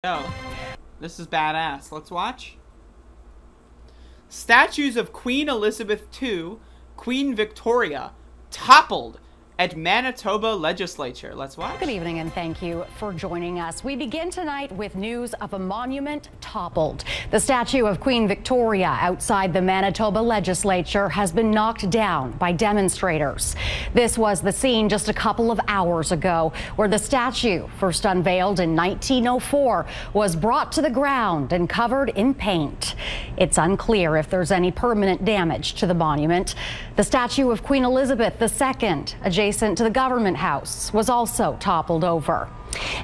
Yo, this is badass. Let's watch. Statues of Queen Elizabeth II, Queen Victoria, toppled at Manitoba legislature. Let's watch. Good evening and thank you for joining us. We begin tonight with news of a monument toppled. The statue of Queen Victoria outside the Manitoba legislature has been knocked down by demonstrators. This was the scene just a couple of hours ago where the statue, first unveiled in 1904, was brought to the ground and covered in paint. It's unclear if there's any permanent damage to the monument. The statue of Queen Elizabeth II, adjacent to the government house, was also toppled over.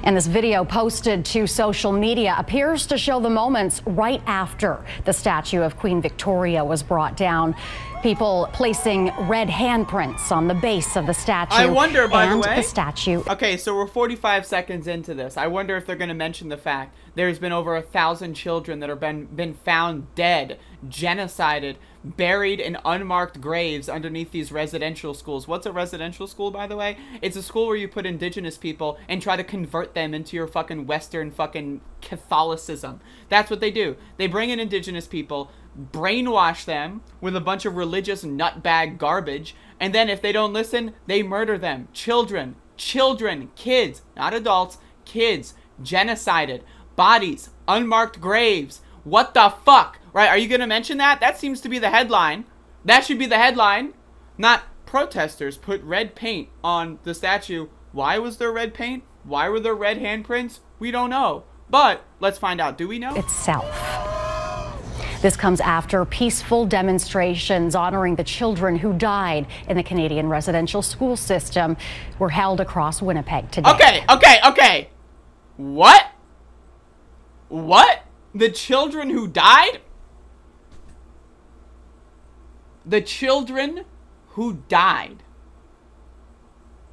And this video posted to social media appears to show the moments right after the statue of Queen Victoria was brought down. People placing red handprints on the base of the statue. I wonder, by the way, the statue. Okay, so we're 45 seconds into this. I wonder if they're going to mention the fact there's been over 1,000 children that have been found dead, genocided, buried in unmarked graves underneath these residential schools. What's a residential school, by the way? It's a school where you put indigenous people and try to convert them into your fucking Western fucking Catholicism. That's what they do. They bring in indigenous people, brainwash them with a bunch of religious nutbag garbage, and then if they don't listen, they murder them. Children, kids, not adults, kids, genocided, bodies, unmarked graves. What the fuck? Right, are you gonna mention that? That seems to be the headline. That should be the headline. Not protesters put red paint on the statue. Why was there red paint? Why were there red handprints? We don't know. But let's find out. Do we know? Itself. This comes after peaceful demonstrations honoring the children who died in the Canadian residential school system were held across Winnipeg today. Okay. What? The children who died? The children who died.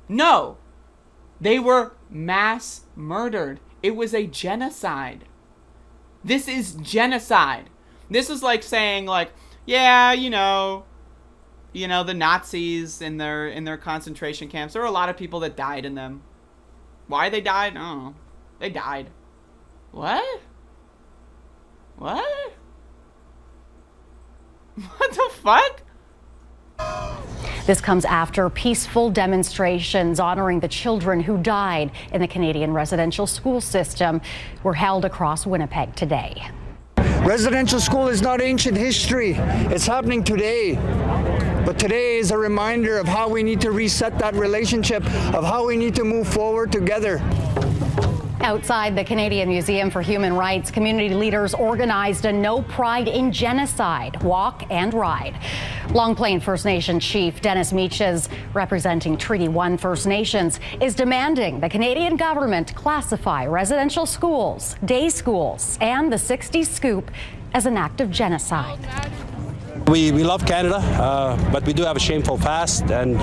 No. They were mass murdered. It was a genocide. This is genocide. This is like saying, like, yeah, you know, the Nazis in their concentration camps. There were a lot of people that died in them. Why they died? I don't know. They died. What? What the fuck? This comes after peaceful demonstrations honoring the children who died in the Canadian residential school system were held across Winnipeg today. Residential school is not ancient history. It's happening today. But today is a reminder of how we need to reset that relationship, of how we need to move forward together. Outside the Canadian Museum for Human Rights, community leaders organized a No Pride in Genocide walk and ride. Long Plain First Nation Chief Dennis Meaches, representing Treaty 1 First Nations, is demanding the Canadian government classify residential schools, day schools, and the 60s Scoop as an act of genocide. We love Canada, but we do have a shameful past, and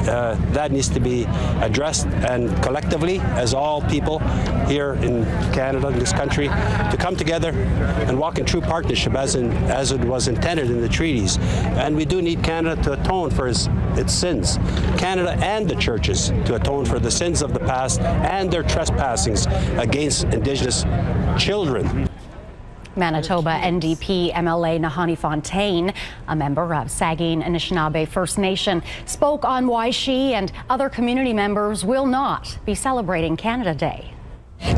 that needs to be addressed, and collectively, as all people here in Canada, in this country, to come together and walk in true partnership as it was intended in the treaties. And we do need Canada to atone for its sins. Canada and the churches to atone for the sins of the past and their trespassings against Indigenous children. Manitoba NDP MLA Nahani Fontaine, a member of Saugeen Anishinaabe First Nation, spoke on why she and other community members will not be celebrating Canada Day.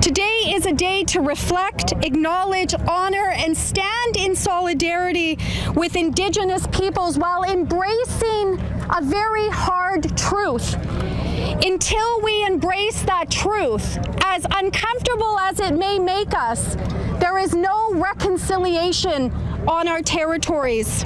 Today is a day to reflect, acknowledge, honor, and stand in solidarity with Indigenous peoples while embracing a very hard truth. Until we embrace that truth, as uncomfortable as it may make us, there is no reconciliation on our territories.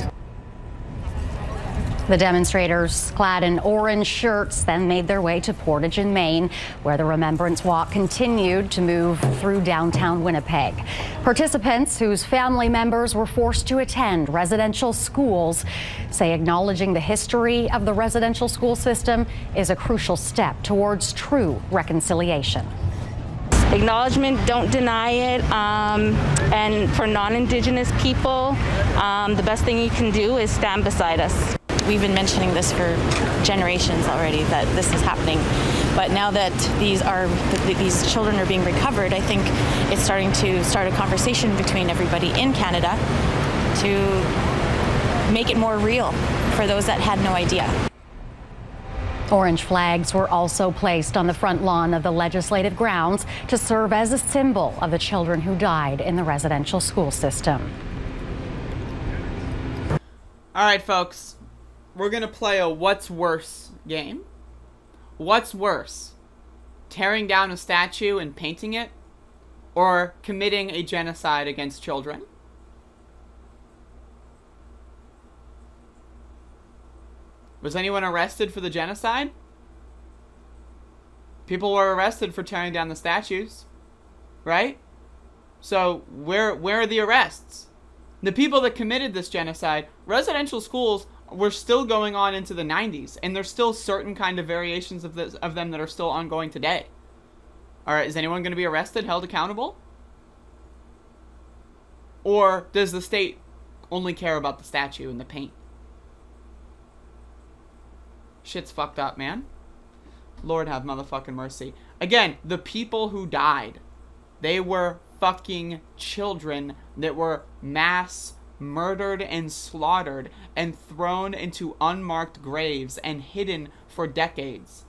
The demonstrators, clad in orange shirts, then made their way to Portage in Maine, where the Remembrance Walk continued to move through downtown Winnipeg. Participants whose family members were forced to attend residential schools say acknowledging the history of the residential school system is a crucial step towards true reconciliation. Acknowledgement, don't deny it, and for non-Indigenous people, the best thing you can do is stand beside us. we've been mentioning this for generations already, that this is happening. But now that these children are being recovered, I think it's starting to start a conversation between everybody in Canada to make it more real for those that had no idea. Orange flags were also placed on the front lawn of the legislative grounds to serve as a symbol of the children who died in the residential school system. All right, folks, we're going to play a what's worse game. What's worse, tearing down a statue and painting it, or committing a genocide against children? Was anyone arrested for the genocide? People were arrested for tearing down the statues, right? So where are the arrests? The people that committed this genocide, residential schools were still going on into the 90s, and there's still certain kind of variations of them that are still ongoing today. All right, is anyone going to be arrested, held accountable? Or does the state only care about the statue and the paint? Shit's fucked up, man. Lord have motherfucking mercy. Again, the people who died, they were fucking children that were mass murdered and slaughtered and thrown into unmarked graves and hidden for decades.